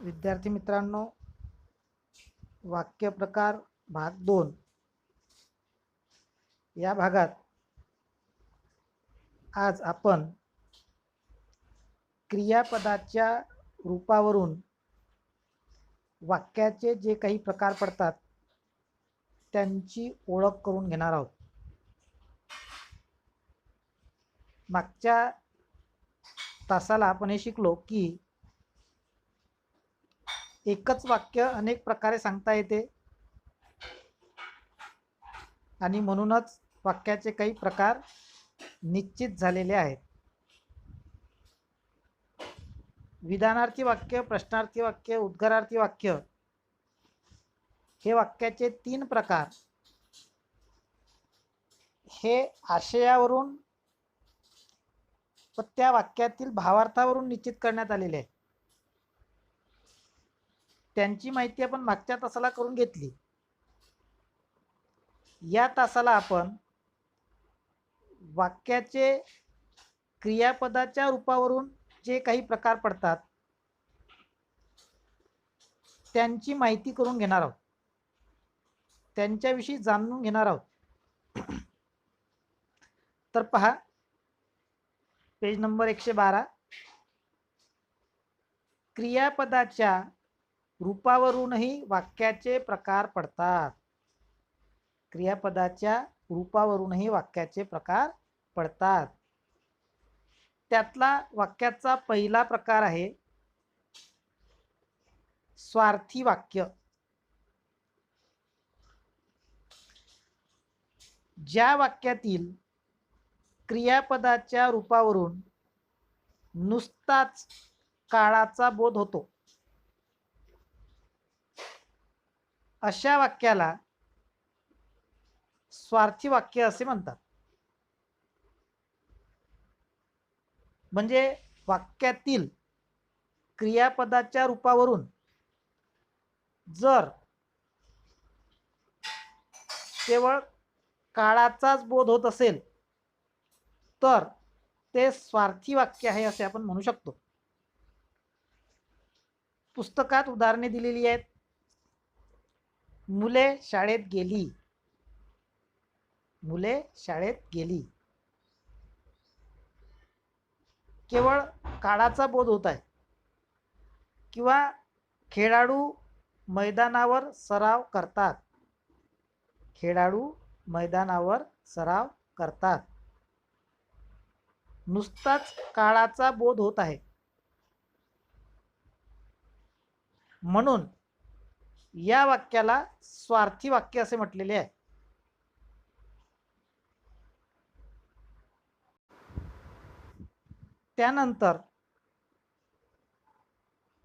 विद्यार्थी मित्रांनो, वाक्य प्रकार भाग 2 या भागात आज आपण क्रियापदाच्या रूपावरून वाक्याचे जे काही प्रकार पडतात त्यांची ओळख करून घेणार आहोत. मागच्या तासाला आपण हे शिकलो की एकच वाक्य अनेक प्रकारे सांगता येते आणि म्हणूनच वाक्याचे काही प्रकार निश्चित झालेले आहेत. विधानार्थी वाक्य, प्रश्नार्थी वाक्य, उद्गारार्थी वाक्य हे वाक्याचे 3 प्रकार हे आशयावरून व त्या वाक्यातील भावार्थावरून निश्चित करण्यात आलेले आहे. त्यांची माहिती आपण मागच्या तासाला करून घेतली. या तासाला आपण वाक्याचे क्रियापदाच्या रूपावरून जे काही प्रकार पडतात त्यांची माहिती करून घेणार आहोत, त्यांच्याविषयी जाणून घेणार आहोत. तर पहा, पेज नंबर 112. क्रियापदाच्या रूपावरूनही वाक्याचे प्रकार पडतात. क्रियापदाच्या रूपावरूनही वाक्याचे प्रकार पडतात. त्यातला वाक्याचा पहिला प्रकार आहे स्वार्थी वाक्य. ज्या वाक्यातील क्रियापदाच्या रूपावरून नुसताच काळाचा बोध होतो अशा वाक्याला स्वार्थी वाक्य असे म्हणतात. म्हणजे वाक्यातील क्रियापदाच्या रूपावरून जर केवळ काळाचाच बोध होत असेल तर ते स्वार्थी वाक्य आहे असे आपण म्हणू शकतो. पुस्तकात उदाहरणे दिलेली आहेत. मुले शाळेत गेली. मुले शाळेत गेली. केवळ काळाचा बोध होत आहे. किंवा खेळाडू मैदानावर सराव करतात. खेळाडू मैदानावर सराव करतात. नुसताच काळाचा बोध होत आहे. म्हणून या वाक्याला स्वार्थी वाक्य असे म्हटलेले आहे. त्यानंतर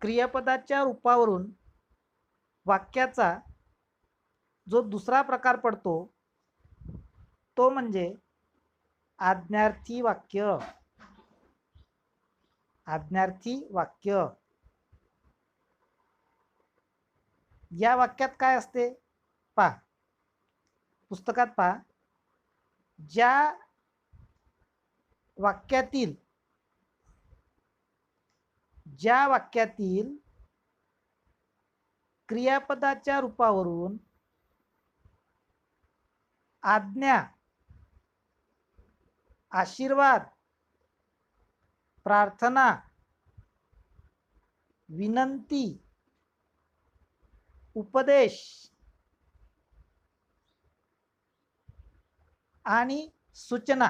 क्रियापदाच्या रूपावरून वाक्याचा जो दुसरा प्रकार पडतो तो म्हणजे आज्ञार्थी वाक्य. आज्ञार्थी वाक्य. या वाक्यात काय असते पहा, पुस्तकात पहा. ज्या वाक्यातील क्रियापदाच्या रूपावरून आज्ञा, आशीर्वाद, प्रार्थना, विनंती, उपदेश आणि सूचना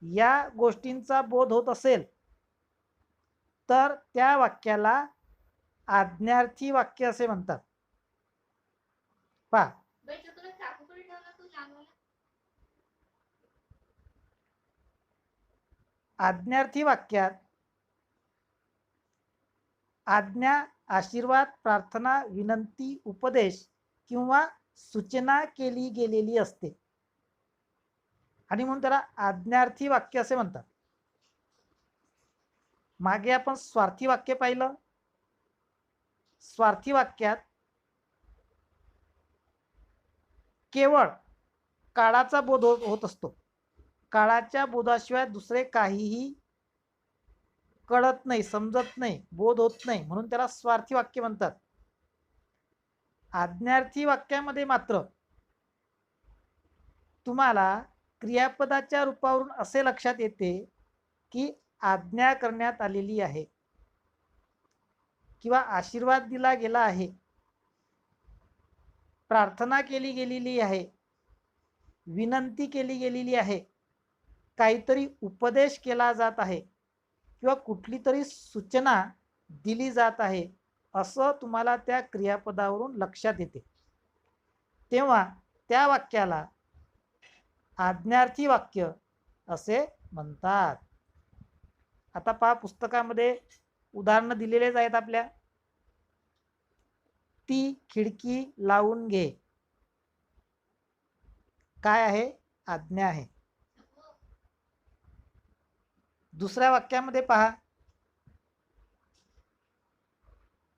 या गोष्टींचा बोध होत असेल तर त्या वाक्याला आज्ञार्थी वाक्य असे म्हणतात. पहा, आज्ञार्थी वाक्यात आज्ञा, आशीर्वाद, प्रार्थना, विनंती, उपदेश किंवा सूचना केली गेलेली असते आणि म्हणून त्याला आज्ञार्थी वाक्य असे म्हणतात. मागे आपण स्वार्थी वाक्य पाहिलं. स्वार्थी वाक्यात केवळ काळाचा बोध होत असतो. काळाच्या बोधाशिवाय दुसरे काहीही कळत नाही, समजत नाही, बोध होत नाही, म्हणून त्याला स्वार्थी वाक्य म्हणतात. आज्ञार्थी वाक्यामध्ये मात्र तुम्हाला क्रियापदाच्या रूपावरून असे लक्षात येते की आज्ञा करण्यात आलेली आहे किंवा आशीर्वाद दिला गेला आहे, प्रार्थना केली गेलेली आहे, विनंती केली गेलेली आहे, काहीतरी उपदेश केला जात आहे किंवा कुठली तरी सूचना दिली जात आहे, असं तुम्हाला त्या क्रियापदावरून लक्षात येते. तेव्हा त्या वाक्याला आज्ञार्थी वाक्य असे म्हणतात. आता पहा, पुस्तकामध्ये उदाहरणं दिलेलेच आहेत आपल्या. ती खिडकी लावून घे. काय आहे? आज्ञा आहे. दुसऱ्या वाक्यामध्ये पहा,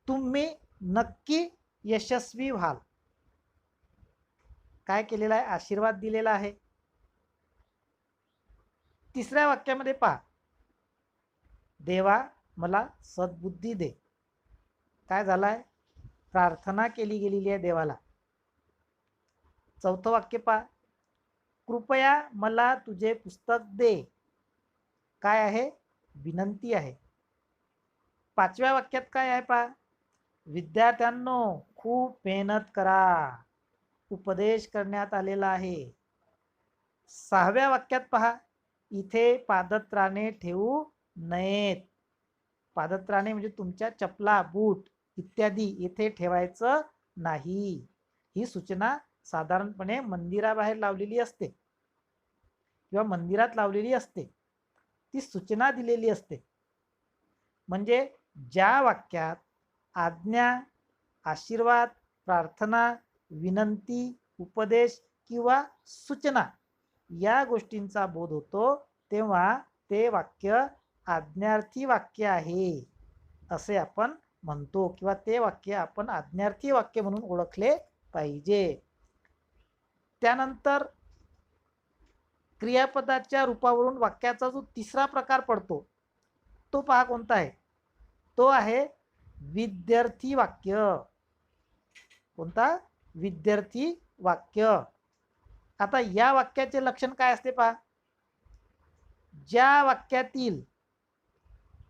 तुम्ही नक्की यशस्वी व्हाल. काय केलेला आहे? आशीर्वाद दिलेला आहे. तिसऱ्या वाक्यामध्ये पहा, देवा मला सद्बुद्धी दे. काय झालाय? प्रार्थना केली गेलेली आहे देवाला. चौथं वाक्य पहा, कृपया मला तुझे पुस्तक दे. काय आहे? विनंती आहे. पाचव्या वाक्यात काय आहे पहा, विद्यार्थ्यांनो खूप मेहनत करा. उपदेश करण्यात आलेला आहे. सहाव्या वाक्यात पहा, इथे पादत्राणे ठेवू नयेत. पादत्राणे म्हणजे तुमच्या चपला, बूट इत्यादी इथे ठेवायचं नाही. ही सूचना साधारणपणे मंदिराबाहेर लावलेली असते किंवा मंदिरात लावलेली असते. ती सूचना दिलेली असते. म्हणजे ज्या वाक्यात आज्ञा, आशीर्वाद, प्रार्थना, विनंती, उपदेश किंवा सूचना या गोष्टींचा बोध होतो, तेव्हा ते वाक्य आज्ञार्थी वाक्य आहे असे आपण म्हणतो किंवा ते वाक्य आपण आज्ञार्थी वाक्य म्हणून ओळखले पाहिजे. त्यानंतर क्रियापदाच्या रूपावरून वाक्याचा जो तिसरा प्रकार पडतो तो पहा कोणता आहे? तो आहे विद्यार्थी वाक्य. कोणता? विद्यार्थी वाक्य. आता या वाक्याचे लक्षण काय असते पहा, ज्या वाक्यातील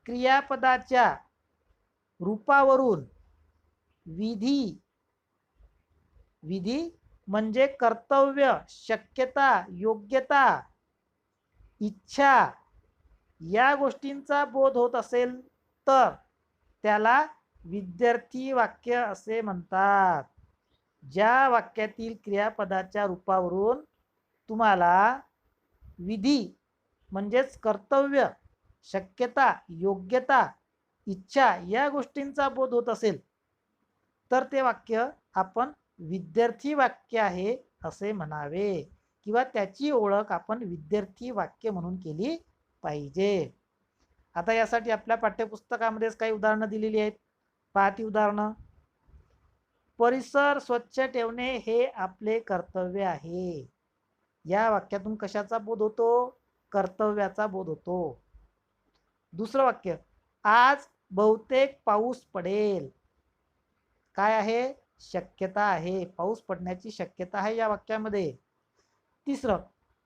क्रियापदाच्या रूपावरून विधी म्हणजे कर्तव्य, शक्यता, योग्यता, इच्छा या गोष्टींचा बोध होत असेल तर त्याला विद्यार्थी वाक्य असे म्हणतात. ज्या वाक्यातील क्रियापदाच्या रूपावरून तुम्हाला विधी म्हणजेच कर्तव्य, शक्यता, योग्यता, इच्छा या गोष्टींचा बोध होत असेल तर ते वाक्य आपण विद्यार्थी वाक्य आहे असे म्हणावे किंवा त्याची ओळख आपण विद्यार्थी वाक्य म्हणून केली पाहिजे. आता यासाठी आपल्या पाठ्यपुस्तकामध्येच काही उदाहरणं दिलेली आहेत. पहा ती उदाहरणं. परिसर स्वच्छ ठेवणे हे आपले कर्तव्य आहे. या वाक्यातून कशाचा बोध होतो? कर्तव्याचा बोध होतो. दुसरं वाक्य, आज बहुतेक पाऊस पडेल. काय आहे? शक्यता आहे. पाऊस पडण्याची शक्यता आहे या वाक्यामध्ये. तिसरं,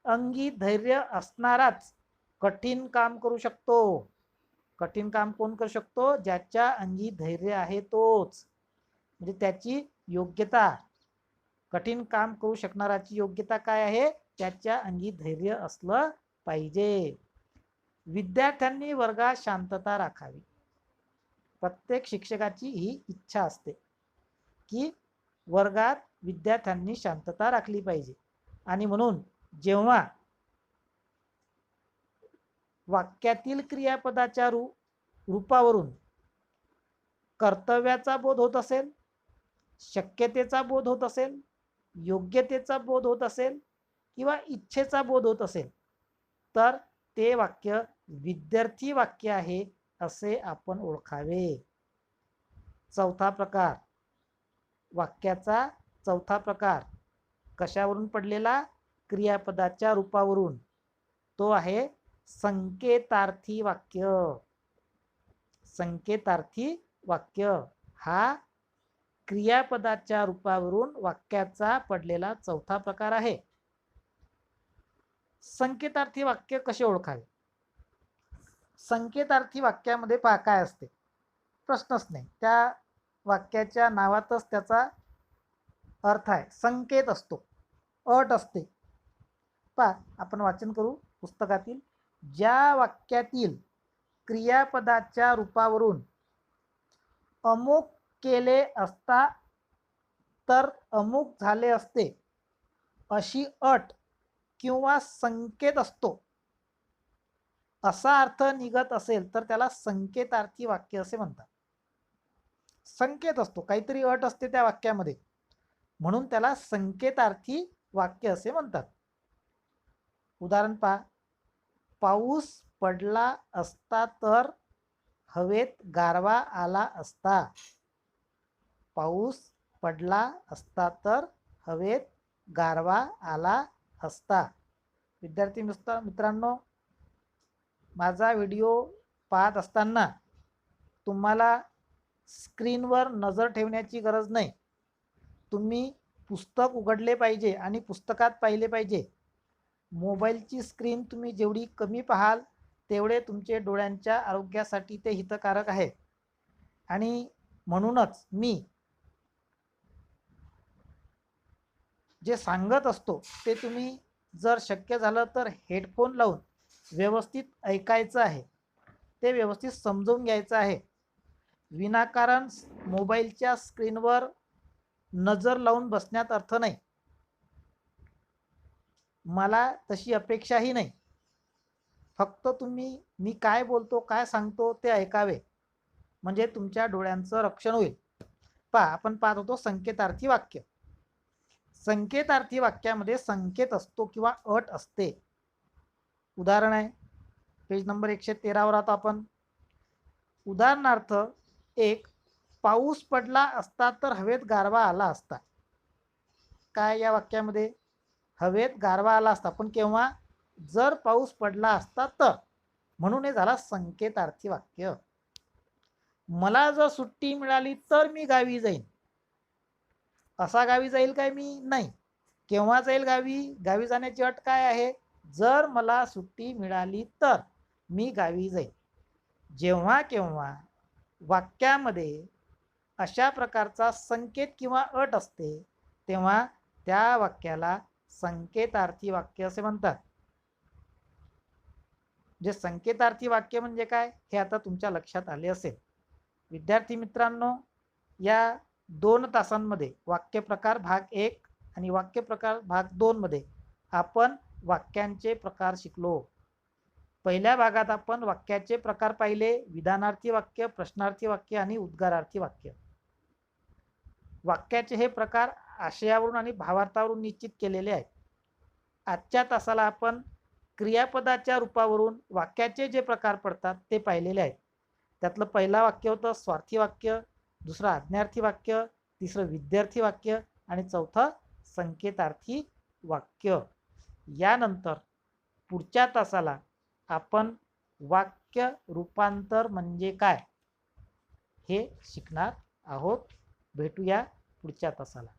अंगी धैर्य असणाराच कठीण काम करू शकतो. कठीण काम कोण करू शकतो? ज्याच्या अंगी धैर्य आहे तोच. म्हणजे त्याची योग्यता, कठीण काम करू शकणाराची योग्यता काय आहे? त्याच्या अंगी धैर्य असलं पाहिजे. विद्यार्थ्यांनी वर्गात शांतता राखावी. प्रत्येक शिक्षकाची ही इच्छा असते की वर्गात विद्यार्थ्यांनी शांतता राखली पाहिजे. आणि म्हणून जेव्हा वाक्यातील क्रियापदाच्या रूपावरून कर्तव्याचा बोध होत असेल, शक्यतेचा बोध होत असेल, योग्यतेचा बोध होत असेल किंवा इच्छेचा बोध होत असेल तर ते वाक्य विद्यार्थी वाक्य आहे असे आपण ओळखावे. चौथा प्रकार, वाक्याचा चौथा प्रकार कशावरून पडलेला? क्रियापदाच्या रूपावरून. तो आहे संकेतार्थी वाक्य. संकेतार्थी वाक्य हा क्रियापदाच्या रूपावरून वाक्याचा पडलेला चौथा प्रकार आहे. संकेतार्थी वाक्य कसे ओळखावे? संकेतार्थी वाक्यामध्ये पहा काय असते, प्रश्नच नाही, त्या वाक्याच्या नावातच त्याचा अर्थ आहे. संकेत असतो, अट असते. पहा आपण वाचन करू पुस्तकातील. ज्या वाक्यातील क्रियापदाच्या रूपावरून अमुक केले असता तर अमुक झाले असते अशी अट किंवा संकेत असतो, असा अर्थ निघत असेल तर त्याला संकेतार्थी वाक्य असे म्हणतात. संकेत असतो, काहीतरी अट असते त्या वाक्यामध्ये, म्हणून त्याला संकेतार्थी वाक्य असे म्हणतात. उदाहरण पहा. पाऊस पडला असता तर हवेत गारवा आला असता. पाऊस पडला असता तर हवेत गारवा आला असता. विद्यार्थी मित्रांनो, माझा व्हिडिओ पाहत असताना तुम्हाला स्क्रीनवर नजर ठेवण्याची गरज नाही. तुम्ही पुस्तक उघडले पाहिजे आणि पुस्तकात पाहिले पाहिजे. मोबाईलची स्क्रीन तुम्ही जेवढी कमी पाहाल तेवढे तुमचे डोळ्यांच्या आरोग्यासाठी ते हितकारक आहे. आणि म्हणूनच मी जे सांगत असतो ते तुम्ही जर शक्य झालं तर हेडफोन लावून व्यवस्थित ऐकायचं आहे, ते व्यवस्थित समजून घ्यायचं आहे. विनाकारण मोबाईलच्या स्क्रीनवर नजर लावून बसण्यात अर्थ नाही. मला तशी अपेक्षाही नाही. फक्त तुम्ही मी काय बोलतो, काय सांगतो ते ऐकावे, म्हणजे तुमच्या डोळ्यांचं रक्षण होईल. पहा आपण पाहत होतो संकेतार्थी वाक्य. संकेतार्थी वाक्यामध्ये संकेत असतो किंवा अट असते. उदाहरण आहे पेज नंबर 113 वर. आता आपण उदाहरणार्थ एक, पाऊस पडला असता तर हवेत गारवा आला असता. काय या वाक्यामध्ये? हवेत गारवा आला असता, पण केव्हा? जर पाऊस पडला असता तर, म्हणून हे झाला संकेतार्थी वाक्य. मला जर सुट्टी मिळाली तर मी गावी जाईन. असा गावी जाईल काय मी? नाही. केव्हा जाईल गावी? गावी जाण्याची अट काय आहे? जर मला सुट्टी मिळाली तर मी गावी जाईन. जेव्हा केव्हा वाक्यामध्ये अशा प्रकारचा संकेत किंवा अट असते तेव्हा त्या वाक्याला संकेतार्थी वाक्य असे म्हणतात. जे संकेतार्थी वाक्य म्हणजे काय हे आता तुमच्या लक्षात आले असेल. विद्यार्थी मित्रांनो, या 2 तासांमध्ये वाक्यप्रकार भाग 1 आणि वाक्यप्रकार भाग 2 मध्ये आपण वाक्यांचे प्रकार शिकलो. पहिल्या भागात आपण वाक्याचे प्रकार पाहिले: विधानार्थी वाक्य, प्रश्नार्थी वाक्य आणि उद्गारार्थी वाक्य. वाक्याचे हे प्रकार आशयावरून आणि भावार्थावरून निश्चित केलेले आहेत. आजच्या तासाला आपण क्रियापदाच्या रूपावरून वाक्याचे जे प्रकार पडतात ते पाहिलेले आहेत. त्यातलं पहिलं वाक्य होतं स्वार्थी वाक्य, दुसरं आज्ञार्थी वाक्य, तिसरं विद्यार्थी वाक्य आणि चौथं संकेतार्थी वाक्य. यानंतर पुढच्या तासाला आपण वाक्य रूपांतर म्हणजे काय हे शिकणार आहोत. भेटूया पुढच्या तासाला.